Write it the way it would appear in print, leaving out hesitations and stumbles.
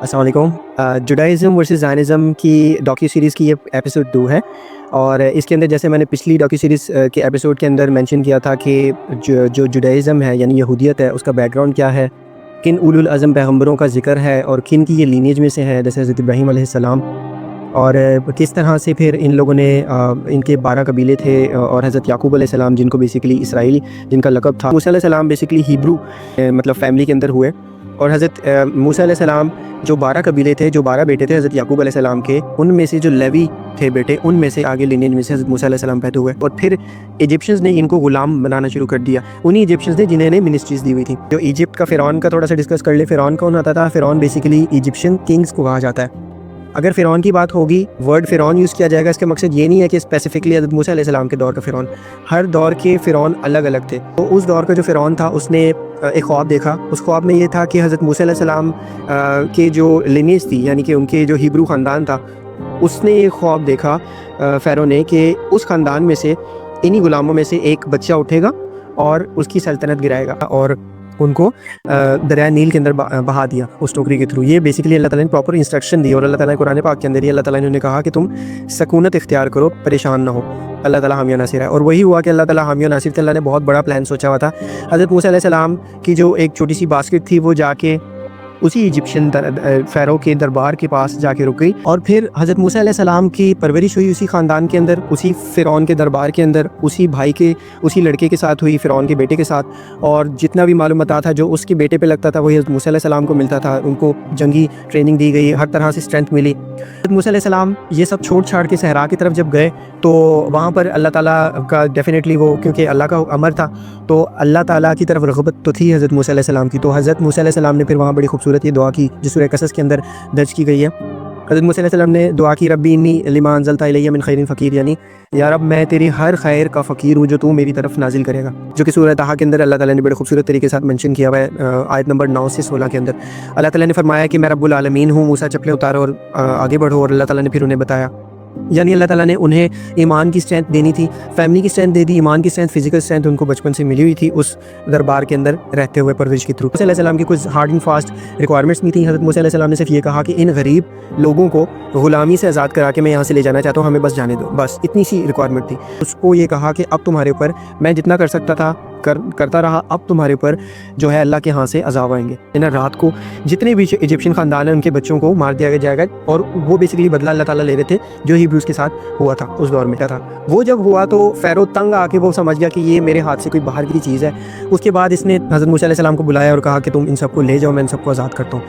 السلام علیکم۔ Judaism versus Zionism کی ڈاکیو سیریز کی یہ ایپیسوڈ 2 ہے، اور اس کے اندر جیسے میں نے پچھلی ڈاکیو سیریز کے ایپیسوڈ کے اندر مینشن کیا تھا کہ جو جوڈائزم ہے یعنی یہودیت ہے، اس کا بیک گراؤنڈ کیا ہے، کن اولو العزم پیغمبروں کا ذکر ہے اور کن کی یہ لینیج میں سے ہے، جیسے حضرت ابراہیم علیہ السلام، اور کس طرح سے پھر ان لوگوں نے ان کے 12 قبیلے تھے، اور حضرت یعقوب علیہ السلام جن کو بیسیکلی اسرائیل جن کا لقب تھا، موسیٰ علیہ السلام بیسیکلی ہیبرو مطلب فیملی کے اندر ہوئے، اور حضرت موسیٰ علیہ السلام جو 12 قبیلے تھے، جو 12 بیٹے تھے حضرت یعقوب علیہ السلام کے، ان میں سے جو لیوی تھے بیٹے، ان میں سے آگے لینیج میں سے حضرت موسیٰ علیہ السلام پیدا ہوئے، اور پھر ایجپشنز نے ان کو غلام بنانا شروع کر دیا، انہی ایجپشنز نے جنہیں نے منسٹریز دی ہوئی تھی۔ جو ایجپٹ کا فرعون کا تھوڑا سا ڈسکس کر لے، فرعون کون ہوتا تھا؟ فرعون بیسیکلی ایجپشن کنگز کو کہا جاتا ہے۔ اگر فرعون کی بات ہوگی، ورڈ فرعون یوز کیا جائے گا، اس کا مقصد یہ نہیں ہے کہ اسپیسیفکلی حضرت موسیٰ علیہ السلام کے دور کا فرعون، ہر دور کے فرعون الگ الگ تھے۔ تو اس دور کا جو فرعون تھا، اس نے ایک خواب دیکھا، اس خواب میں یہ تھا کہ حضرت موسیٰ علیہ السلام کے جو لینیج تھی، یعنی کہ ان کے جو ہیبرو خاندان تھا، اس نے یہ خواب دیکھا فیرو نے کہ اس خاندان میں سے انہی غلاموں میں سے ایک بچہ اٹھے گا اور اس کی سلطنت گرائے گا، اور ان کو دریائے نیل کے اندر بہا دیا اس ٹوکری کے تھرو۔ یہ بیسیکلی اللہ تعالیٰ نے پراپر انسٹرکشن دی، اور اللہ تعالیٰ نے قرآن پاک کے اندر یہ اللہ تعالیٰ نے انہیں کہا کہ تم سکونت اختیار کرو، پریشان نہ ہو، اللہ تعالیٰ حامی و ناصر ہے۔ اور وہی ہوا کہ اللہ تعالیٰ حامی و ناصر تھے، اللہ نے بہت بڑا پلان سوچا ہوا تھا۔ حضرت موسیٰ علیہ السلام کی جو ایک چھوٹی سی باسکٹ تھی، وہ جا کے اسی ایجپشن فیرو کے دربار کے پاس جا کے رک گئی، اور پھر حضرت موسیٰ علیہ السلام کی پرورش ہوئی اسی خاندان کے اندر، اسی فرعون کے دربار کے اندر، اسی بھائی کے اسی لڑکے کے ساتھ ہوئی، فرعون کے بیٹے کے ساتھ، اور جتنا بھی معلومات تھا جو اس کے بیٹے پہ لگتا تھا، وہی حضرت موسیٰ علیہ السلام کو ملتا تھا۔ ان کو جنگی ٹریننگ دی گئی، ہر طرح سے اسٹرینتھ ملی۔ حضرت موسیٰ علیہ السلام یہ سب چھوڑ چھاڑ کے صحرا کی طرف جب گئے، تو وہاں پر اللہ تعالیٰ کا ڈیفینیٹلی وہ، کیونکہ اللہ کا امر تھا، تو اللہ تعالیٰ کی طرف رغبت تو تھی حضرت موسیٰ علیہ السلام کی، تو حضرت موسیٰ علیہ السلام نے پھر وہاں بڑی خوبصورت یہ دعا کی جو سورہ قصص کے اندر درج کی گئی ہے۔ حضرت موسیٰ علیہ السلام نے دعا کی، ربی انی لما انزلت الی من خیر فقیر، یعنی یا رب میں تیری ہر خیر کا فقیر ہوں جو تو میری طرف نازل کرے گا، جو کہ سورہ طٰہٰ کے اندر اللہ تعالیٰ نے بڑے خوبصورت طریقے سے مینشن کیا ہوا ہے، آیت نمبر 9 سے 16 کے اندر اللہ تعالیٰ نے فرمایا کہ میں رب العالمین ہوں، موسیٰ چپلیں اتارو اور آگے بڑھو، اور اللہ تعالیٰ نے پھر انہیں بتایا، یعنی اللہ تعالیٰ نے انہیں ایمان کی اسٹرینتھ دینی تھی، فیملی کی اسٹرینتھ دے دی، ایمان کی اسٹرینتھ، فزیکل اسٹرینتھ ان کو بچپن سے ملی ہوئی تھی اس دربار کے اندر رہتے ہوئے پرورش کے تھرو۔ موسیٰ علیہ السلام کی کوئی ہارڈ اینڈ فاسٹ ریکوائرمنٹس نہیں تھیں۔ حضرت موسیٰ علیہ السلام نے صرف یہ کہا کہ ان غریب لوگوں کو غلامی سے آزاد کرا کے میں یہاں سے لے جانا چاہتا ہوں، ہمیں بس جانے دو، بس اتنی سی ریکوائرمنٹ تھی۔ اس کو یہ کہا کہ اب تمہارے اوپر میں جتنا کر سکتا تھا کرتا رہا، اب تمہارے اوپر جو ہے اللہ کے ہاں سے عذاب آئیں گے۔ رات کو جتنے بھی ایجپشن خاندان ہیں ان کے بچوں کو مار دیا جائے گا، اور وہ بیسیکلی بدلہ اللہ تعالیٰ لے رہے تھے جو ہیبروز کے ساتھ ہوا تھا اس دور میں کیا تھا۔ وہ جب ہوا تو فیرو تنگ آ کے وہ سمجھ گیا کہ یہ میرے ہاتھ سے کوئی باہر کی چیز ہے۔ اس کے بعد اس نے حضرت موسیٰ علیہ السلام کو بلایا اور کہا کہ تم ان سب کو لے جاؤ، میں ان سب کو آزاد کرتا ہوں۔